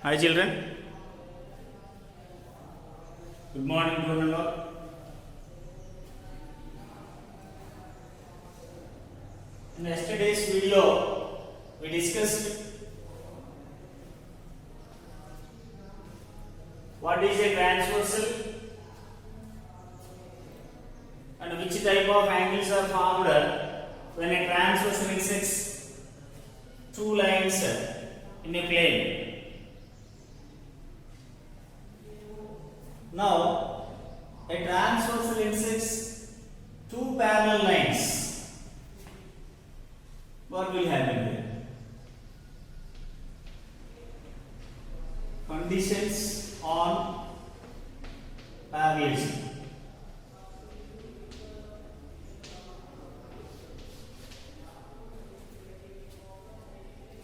Hi children, good morning to one and all. In yesterday's video, we discussed what is a transversal and which type of angles are formed when a transversal intersects two lines in a plane. Now, a transversal intersects two parallel lines. What will happen here? Conditions on parallelism.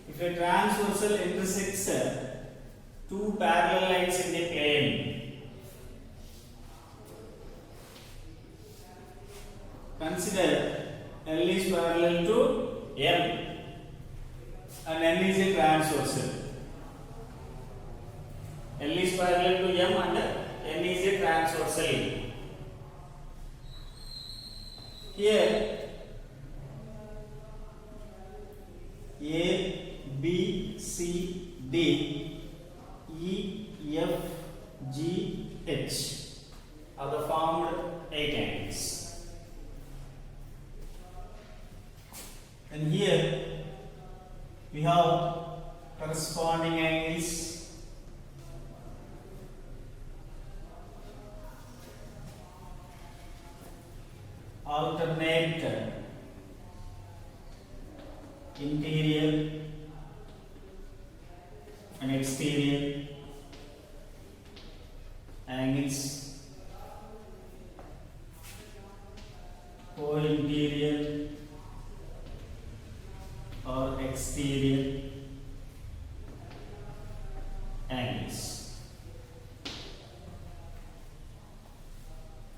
If a transversal intersects two parallel lines in a plane, consider L is parallel to M and N is a transversal. L is parallel to M and N is a transversal. Here A, B, C, D, E, F, G, H are the formed 8 angles. And here we have corresponding angles alternate interior and exterior angles, co-interior or exterior angles.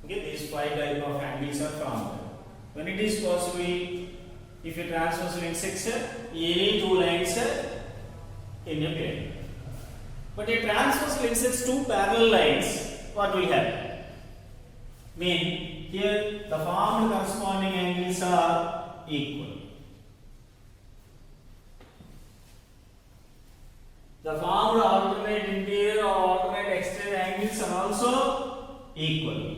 Okay, these 5 types of angles are formed. When it is possible, if a transversal intersects any two lines in a plane. But a transversal intersects two parallel lines, what will happen? Mean here the formed corresponding angles are equal. The formed alternate interior or alternate exterior angles are also equal.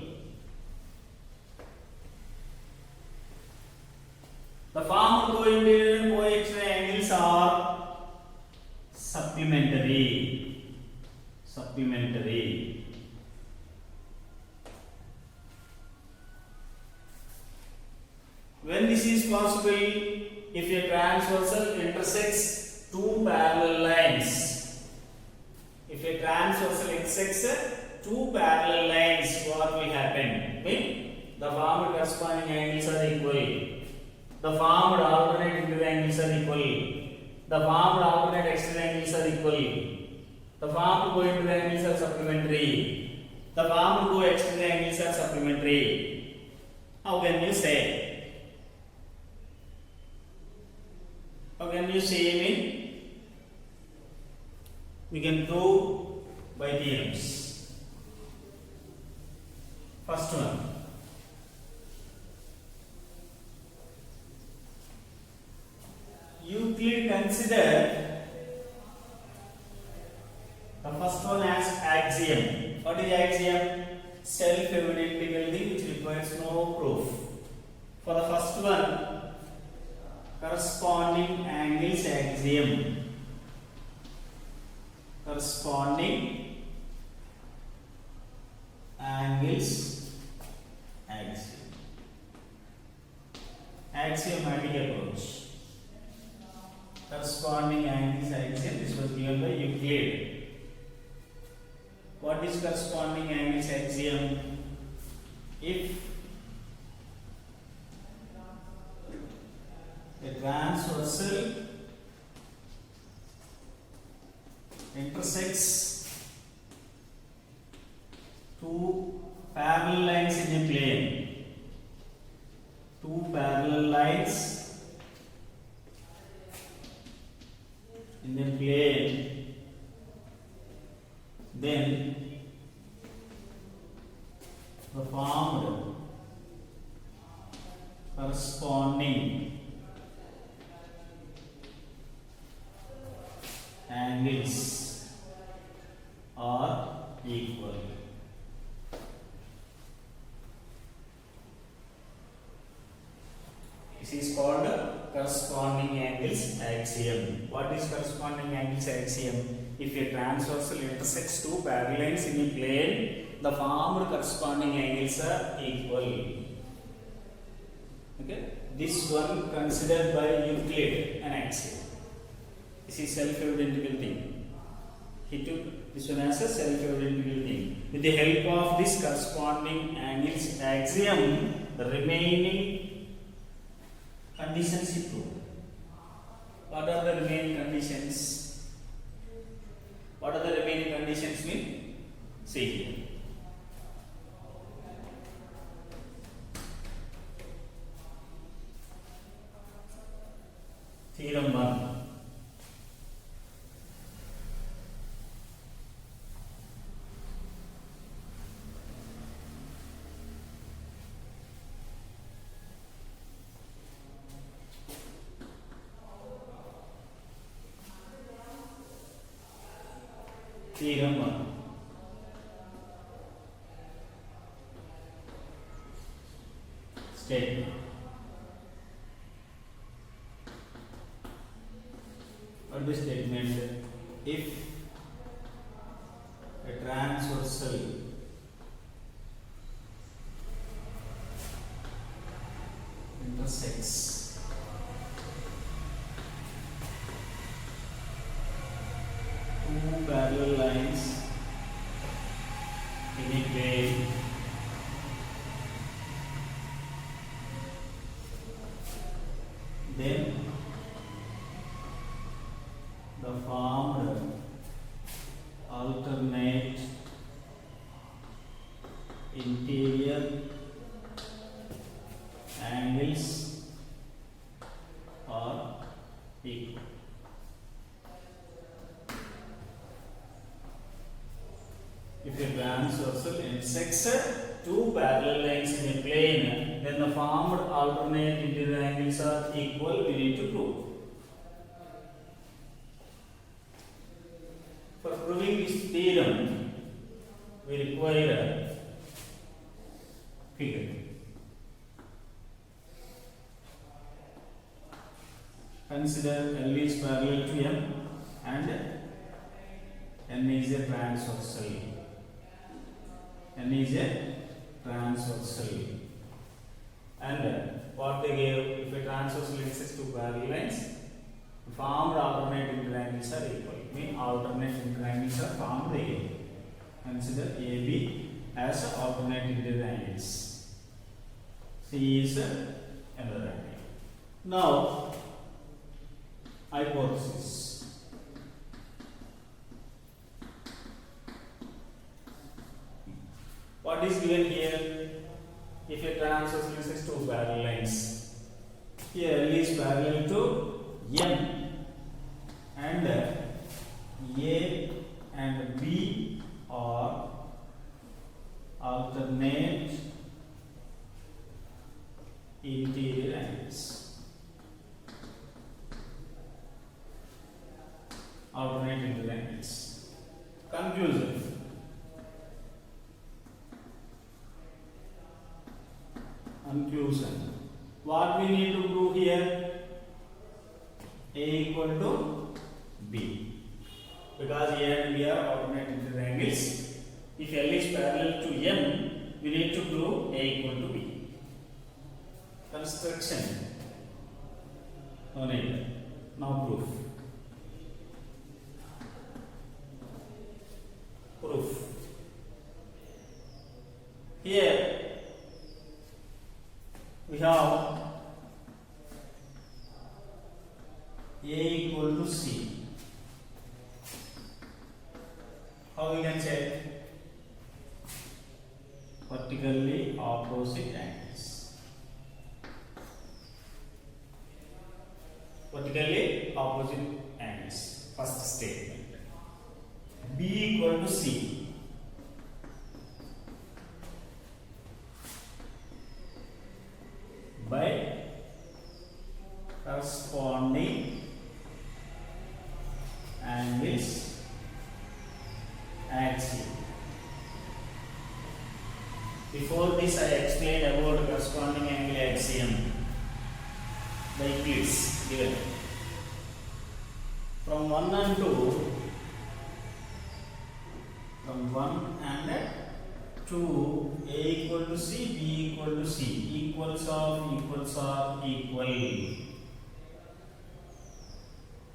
The formed co-interior and co-exterior angles are supplementary. Supplementary. When this is possible, if a transversal intersects two parallel lines, if a transversal intersects two parallel lines, what will happen? Mean the formed corresponding angles are equal. The formed alternate interior angles are equal. The formed alternate exterior angles are equal. The formed co-interior angles are supplementary. The formed co-exterior angles are supplementary. How can you say? How can you say? Mean we can prove by theorems. First one. Euclid consider the first one as axiom. What is axiom? Self-evident legal thing which requires no proof. For the first one, corresponding angles axiom. Corresponding angles axiom. Axiomatic approach. Corresponding angles axiom. This was given by Euclid. What is corresponding angles axiom? If a transversal intersects two parallel lines in a plane, two parallel lines in a plane, then the formed corresponding angles are equal. This is called corresponding angles axiom. What is corresponding angles axiom? If a transversal intersects two parallel lines in a plane, the formed corresponding angles are equal. Okay, this one considered by Euclid an axiom. This is self-evident thing. He took this one as a self-evident thing. With the help of this corresponding angles axiom, the remaining conditions he proved. What are the remaining conditions? What are the remaining conditions mean? See here. Theorem 1. Theorem 1. Statement. What is the statement? If a transversal intersects two parallel lines in a plane, then the formed alternate interior angles are equal. If a transversal intersects two parallel lines in a plane, then the formed alternate interior angles are equal. We need to prove. For proving this theorem, we require a figure. Consider L is parallel to M and N is a transversal. N is a transversal. And what they gave, if a transversal intersects two parallel lines, formed alternate interior angles are equal. Mean alternate interior angles are formed again. Consider AB as alternate interior angles. C is another angle. Now, hypothesis. What is given here? If a transversal intersects two parallel lines, here L is parallel to M, and A and B are alternate interior angles. Alternate interior angles. Conclusion. Conclusion. What we need to prove here? A equal to B. Because A and B are alternate interior angles. If L is parallel to M, we need to prove A equal to B. Construction. No need. Now proof. Proof. Here we have A equal to C. How we can check? Vertically opposite angles. Vertically opposite angles. First statement. B equal to C. By corresponding angles axiom. Before this I explained about corresponding angle axiom by Euclid's given. From 1 and 2, from 1 and 2, A equal to C, B equal to C, equals of equals are equal.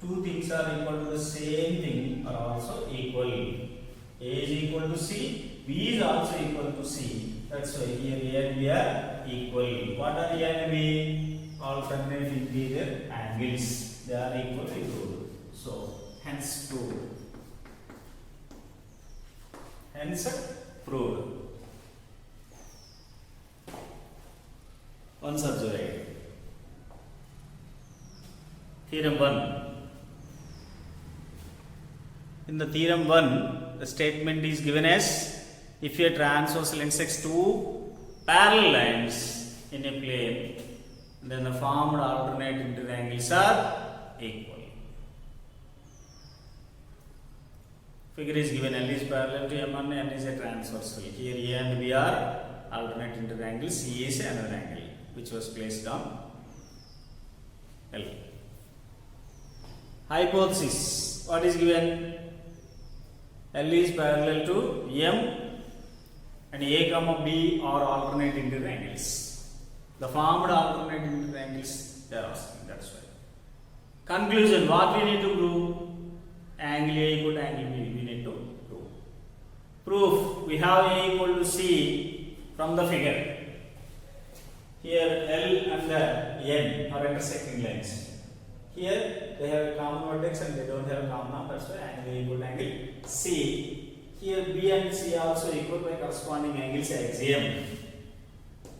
Two things are equal to the same thing are also equal. A is equal to C, B is also equal to C. That's why here A and B are equal. What are A and B? Alternate interior angles. They are equally proved. So, hence proved. Hence proved. Once observed. Theorem 1. In the theorem 1, the statement is given as if a transversal intersects two parallel lines in a plane, then the formed alternate interior angles are equal. Figure is given, L is parallel to M1, N is a transversal. Here A and B are alternate interior angles, C is another angle which was placed on L. Hypothesis, what is given? L is parallel to M and A comma B are alternate interior angles. The formed alternate interior angles they are asking, that's why. Conclusion, what we need to prove? Angle A equal to angle B, we need to prove. Proof, we have A equal to C from the figure. Here L and N are intersecting lines. Here they have a common vertex and they don't have a common arm, that's why angle A equal to angle C. Here B and C are also equal by corresponding angles axiom.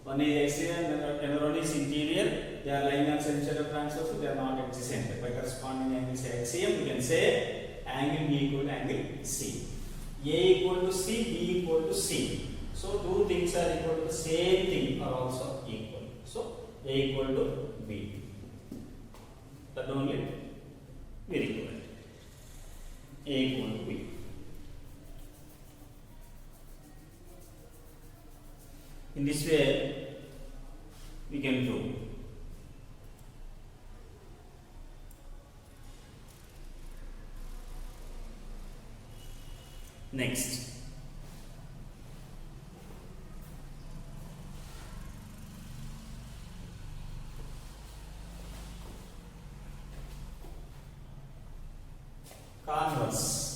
One is axiom and another one is interior. They are lying on center of transversal, they are not adjacent. By corresponding angles axiom, we can say angle B equal to angle C. A equal to C, B equal to C. So two things are equal to the same thing are also equal. So A equal to B. That only we require. A equal to B. In this way, we can prove. Next. Converse.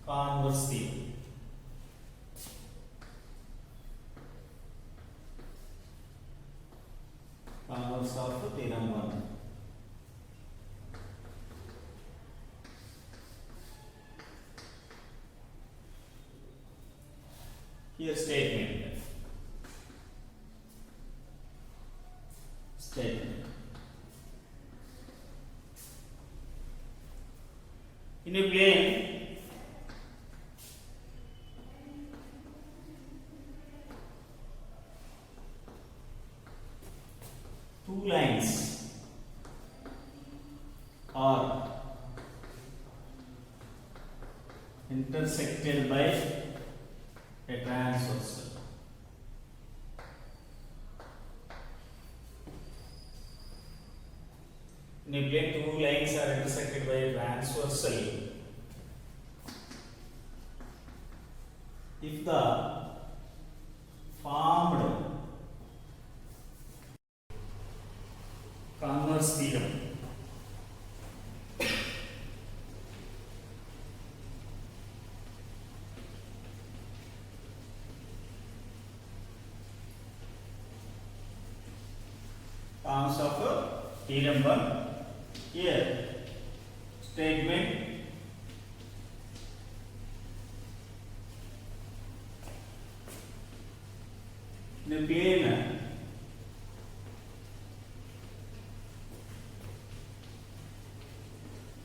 Converse theorem. Converse of theorem 1. Here statement. In a plane, two lines are intersected by a transversal. In a plane, two lines are intersected by a transversal. If the formed converse theorem terms of theorem 1. Here statement in a plane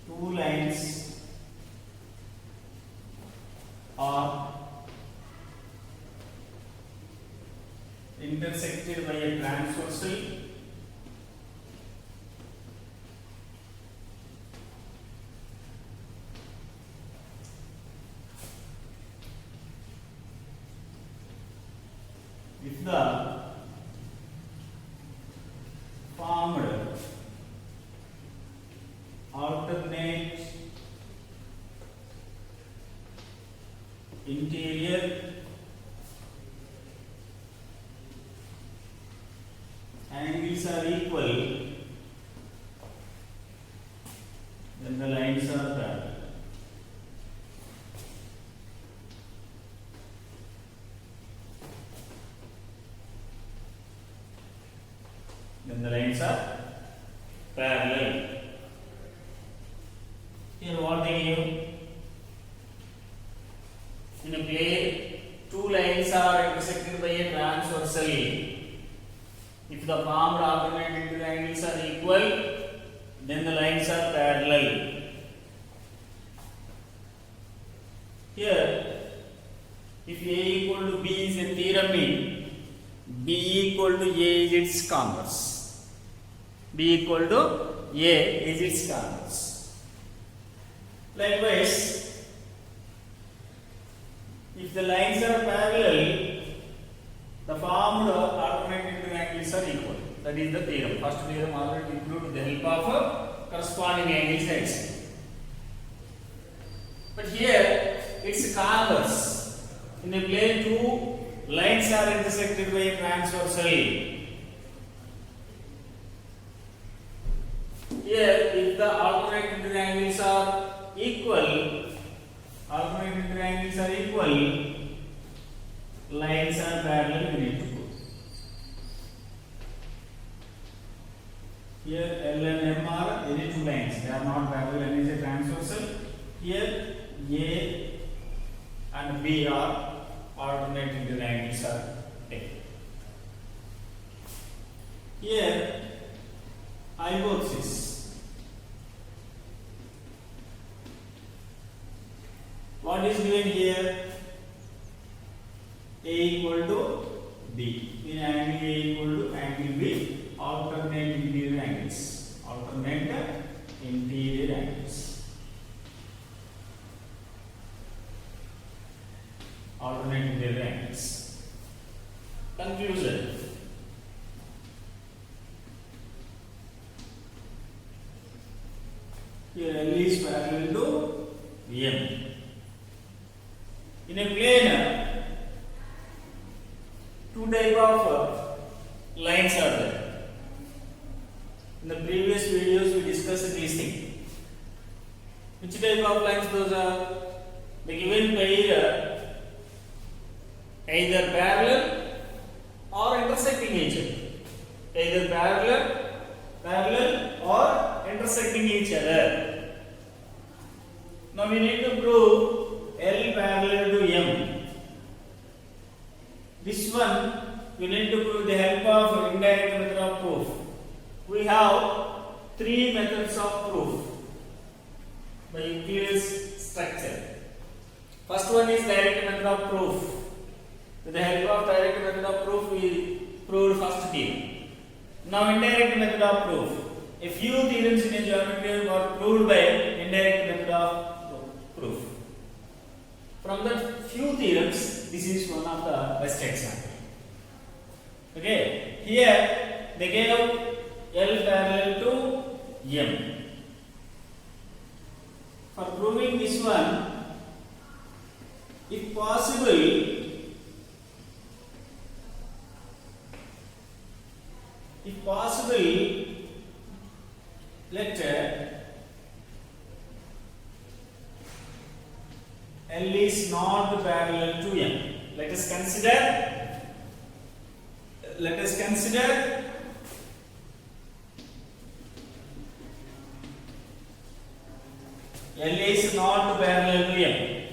two lines are intersected by a transversal if the formed alternate interior angles are equal, then the lines are parallel. Then the lines are parallel. Here what they give? In a plane, two lines are intersected by a transversal. If the formed alternate interior angles are equal, then the lines are parallel. Here, if A equal to B is a theorem in B equal to A is its converse. B equal to A is its converse. Likewise, if the lines are parallel, the formed alternate interior angles are equal. That is the theorem. First theorem already included with the help of corresponding angles x. But here it's converse. In a plane, two lines are intersected by a transversal. Here, if the alternate interior angles are equal, lines are parallel, we need to go. Here L and M are any two lines, they are not parallel, N is a transversal. Here A and B are alternate interior angles are taken. Here hypothesis. What is given here? A equal to B. In angle A equal to angle B, alternate interior angles. Alternate interior angles. Alternate interior angles. Conclusion. Here L is parallel to M. In a plane, two type of lines are there. In the previous videos we discussed these things. Which type of lines those are? The given pair either parallel or intersecting each other. Either parallel or intersecting each other. Now we need to prove L parallel to M. This one we need to prove with the help of indirect method of proof. We have three methods of proof by Euclid's structure. First one is direct method of proof. With the help of direct method of proof, we proved first theorem. Now indirect method of proof. A few theorems in a geometry were proved by indirect method of proof. From the few theorems, this is one of the best example. Okay, here they gave L parallel to M. For proving this one, if possible, let L is not parallel to M. Let us consider L is not parallel to M.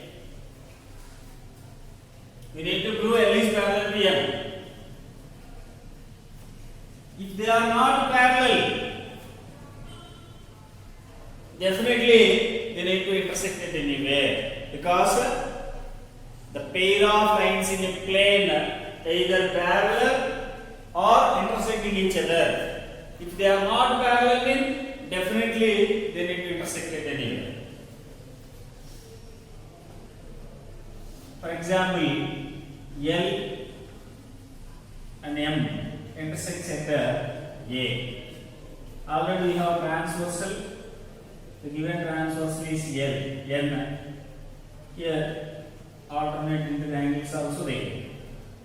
We need to prove L is parallel to M. If they are not parallel, definitely they need to intersect at anywhere, because the pair of lines in a plane either parallel or intersecting each other. If they are not parallel, then definitely they need to intersect at anywhere. For example, L and M intersects at A. Already we have transversal. The given transversal is L, N. Here, alternate interangles also there.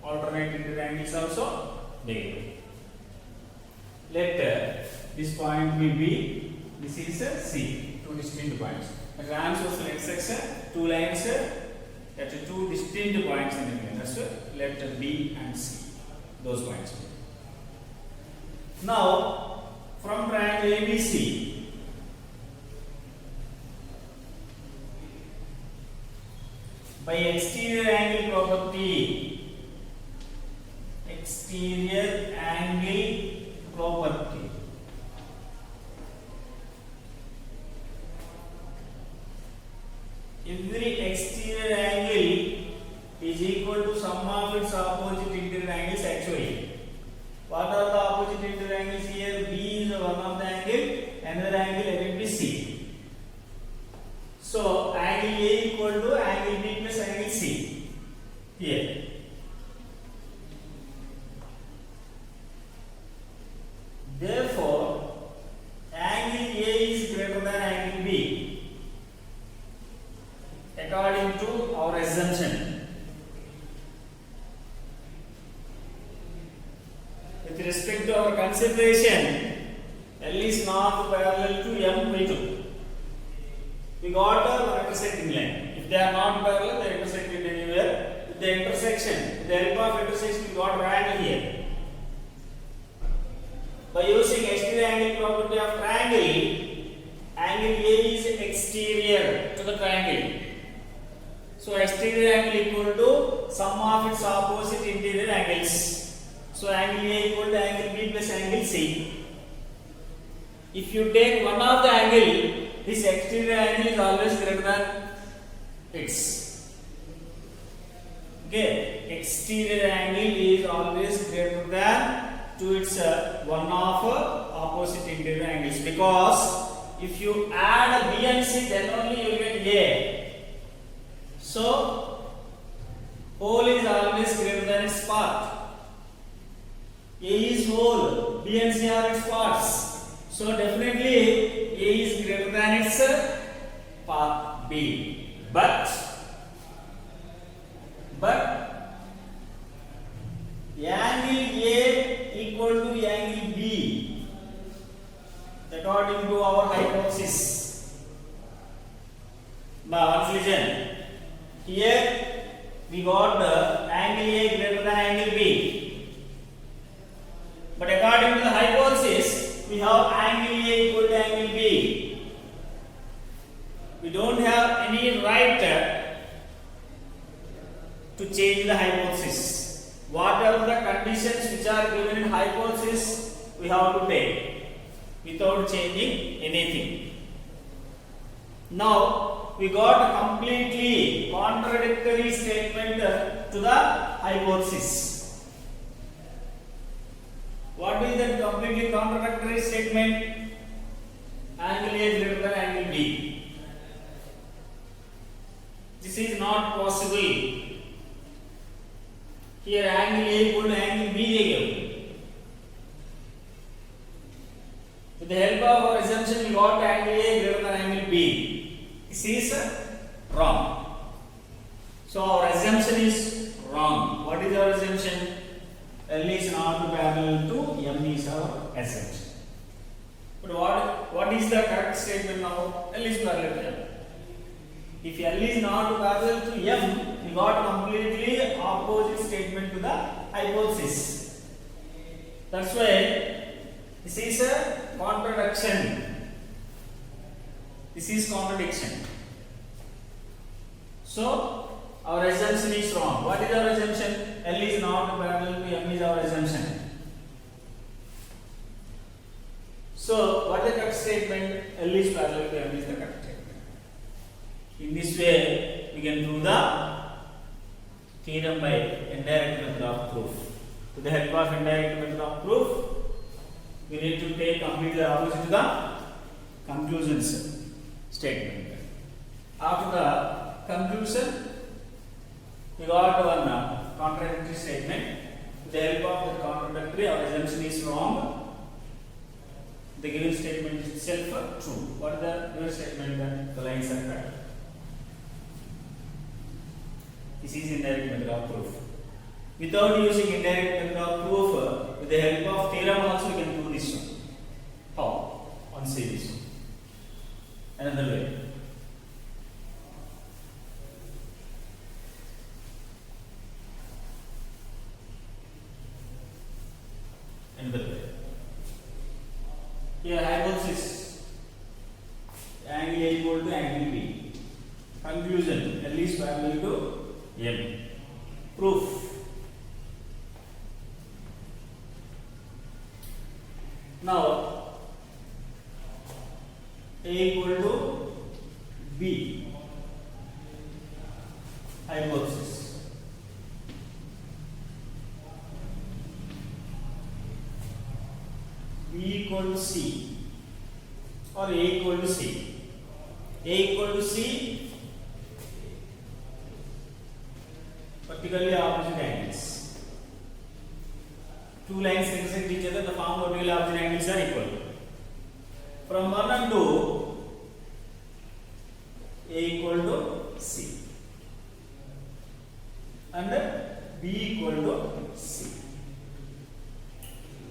Alternate interangles also there. Let this point be B. This is C. Two distinct points. A transversal intersects two lines at two distinct points in the plane. That's let B and C. Those points. Now, from triangle ABC, by exterior angle property, every exterior angle is equal to sum of its opposite interior angles actually. What are the opposite interior angles here? B is one of the angle, another angle let it be C. So angle A equal to angle B plus angle C here. Therefore, angle A is greater than angle B according to our assumption. With respect to our consideration, L is not parallel to M by 2. We got a intersecting line. If they are not parallel, they intersect it anywhere. With the intersection, with the help of intersection, we got triangle here. By using exterior angle property of triangle, angle A is exterior to the triangle. So exterior angle equal to sum of its opposite interior angles. So angle A equal to angle B plus angle C. If you take one of the angle, this exterior angle is always greater than its. Okay, exterior angle is always greater than to its one of opposite interior angles, because if you add B and C, then only you get A. So whole is always greater than its part. A is whole, B and C are its parts. So definitely A is greater than its part B. But angle A equal to angle B according to our hypothesis. Now once listen. Here we got the angle A greater than angle B. But according to the hypothesis, we have angle A equal to angle B. We don't have any right to change the hypothesis. Whatever the conditions which are given in hypothesis, we have to take without changing anything. Now, we got a completely contradictory statement to the hypothesis. What is that completely contradictory statement? Angle A is greater than angle B. This is not possible. Here angle A equal to angle B they give. With the help of our assumption, we got angle A greater than angle B. This is wrong. So our assumption is wrong. What is our assumption? L is not parallel to M is our assumption. But what is the correct statement now? L is parallel to M. If L is not parallel to M, we got completely opposite statement to the hypothesis. That's why this is a contradiction. This is contradiction. So our assumption is wrong. What is our assumption? L is not parallel to M is our assumption. So what is the correct statement? L is parallel to M is the correct statement. In this way, we can prove the theorem by indirect method of proof. With the help of indirect method of proof, we need to take completely opposite to the conclusions statement. After the conclusion, we got one contradictory statement. With the help of the contradictory, our assumption is wrong. The given statement is itself true. What is the given statement? The lines are cut. This is indirect method of proof. Without using indirect method of proof, with the help of theorem also we can do this one. How? On series. Another way. Another way. Here hypothesis. Angle A equal to angle B. Conclusion. L is parallel to M. Proof. Now A equal to B. Hypothesis. B equal to C or A equal to C. A equal to C, particularly opposite angles. Two lines intersect each other, the form vertical opposite angles are equal. From 1 and 2, A equal to C and B equal to C.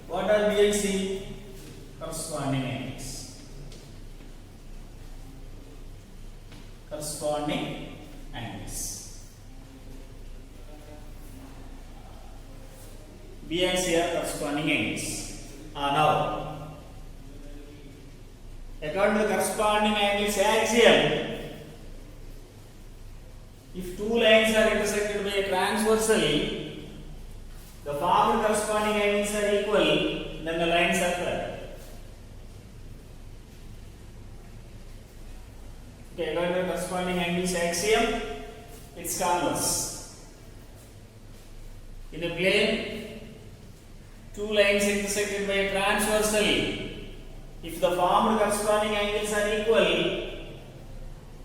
What are B and C? Corresponding angles. Corresponding angles. B and C are corresponding angles. Now, according to the corresponding angles axiom, if two lines are intersected by a transversal, the formed corresponding angles are equal, then the lines are parallel. Okay, according to the corresponding angles axiom, it's converse. In a plane, two lines intersected by a transversal, if the formed corresponding angles are equal,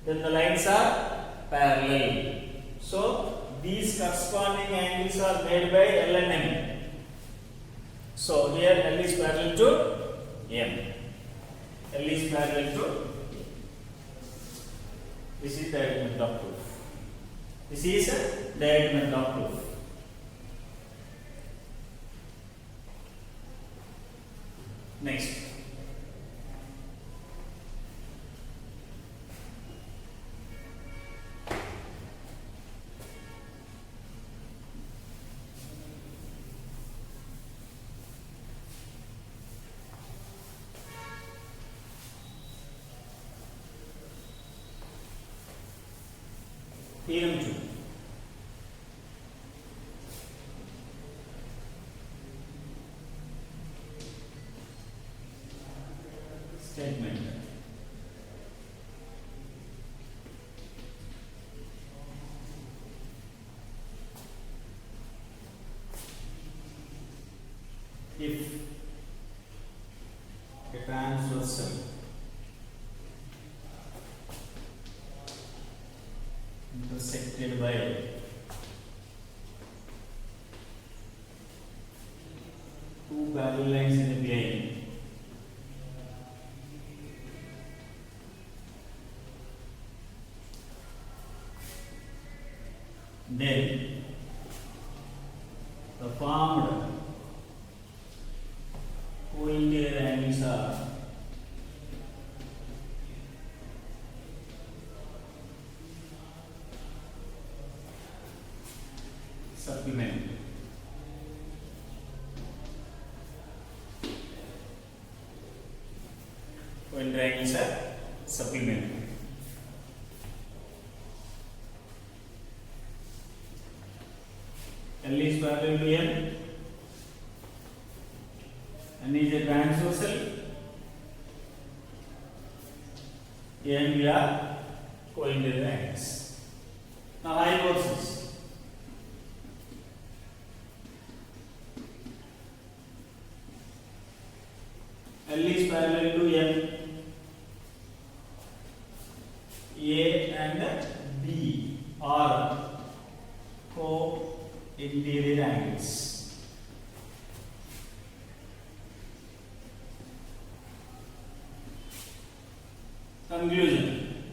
then the lines are parallel. So these corresponding angles are made by L and M. So here L is parallel to M. L is parallel to M. This is direct method of proof. This is a direct method of proof. Next. Theorem 2. Statement. If a transversal intersected by two parallel lines in a plane, then the formed co-interior angles are supplementary. Co-interior angles are supplementary. L is parallel to N. N is a transversal. And we are going to the angles. Now hypothesis. L is parallel to N. A and B are co-interior angles. Conclusion.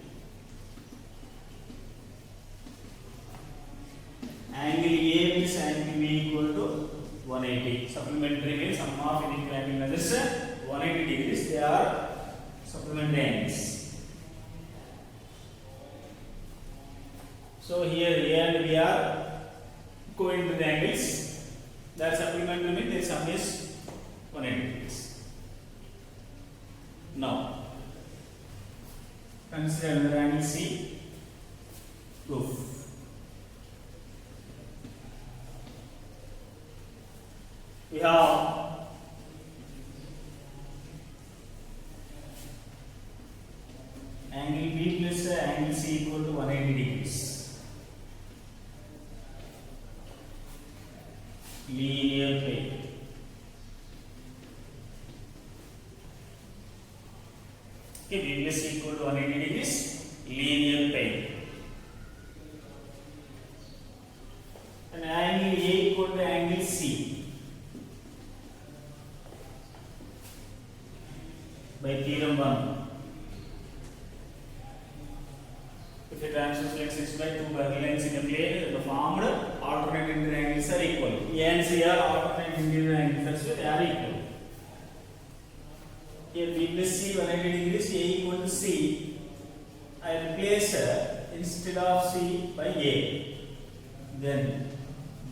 Angle A means angle B equal to 180. Supplementary means sum of any angle measures 180 degrees. They are supplementary angles. So here A and B are co-interior angles. That supplementary means their sum is 180 degrees. Now consider another angle C. Proof. We have angle B plus angle C equal to 180 degrees. Linear plane. Okay, B plus C equal to 180 degrees, linear plane. And angle A equal to angle C by theorem 1. If the transverse length is by two parallel lines in a plane, the formed alternate interior angles are equal. A and C are alternate interior angles, so they are equal. Here B plus C 180 degrees, A equal to C. I replace instead of C by A. Then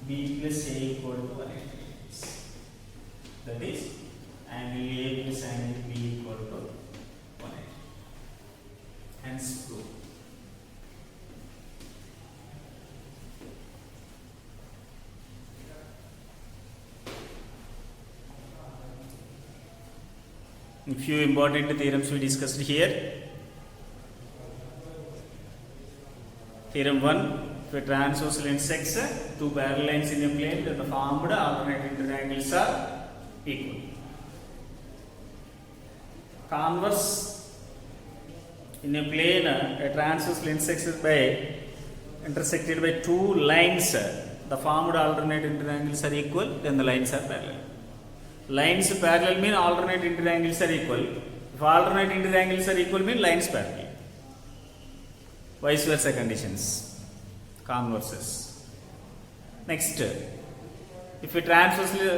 B plus A equal to 180 degrees. That is angle A plus angle B equal to 180. Hence proof. A few important theorems we discussed here. Theorem 1, if a transversal intersects two parallel lines in a plane, then the formed alternate interior angles are equal. Converse, in a plane, a transversal intersected by two lines, the formed alternate interior angles are equal, then the lines are parallel. Lines parallel mean alternate interior angles are equal. If alternate interior angles are equal mean lines parallel. Vice versa conditions. Converses. Next, if a transversely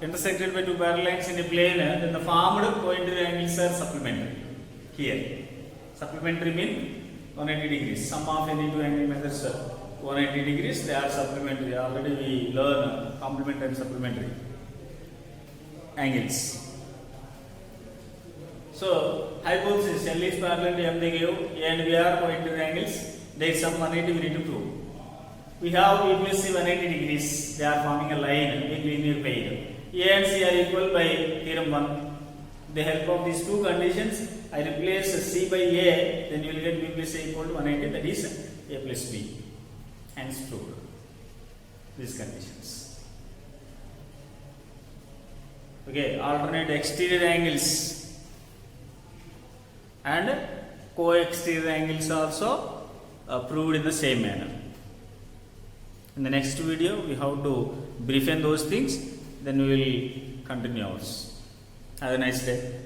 intersected by two parallel lines in a plane, then the formed co-interior angles are supplementary. Here, supplementary mean 180 degrees. Sum of any two angle measures 180 degrees. They are supplementary. Already we learn complementary and supplementary angles. So hypothesis L is parallel to M they gave, A and B are co-interior angles. There is some 180 we need to prove. We have B plus C 180 degrees. They are forming a line, a linear plane. A and C are equal by theorem 1. With the help of these two conditions, I replace C by A, then you will get B plus A equal to 180, that is A plus B. Hence proved these conditions. Okay, alternate exterior angles and co-exterior angles also proved in the same manner. In the next video, we have to brief in those things, then we will continue ours. Have a nice day.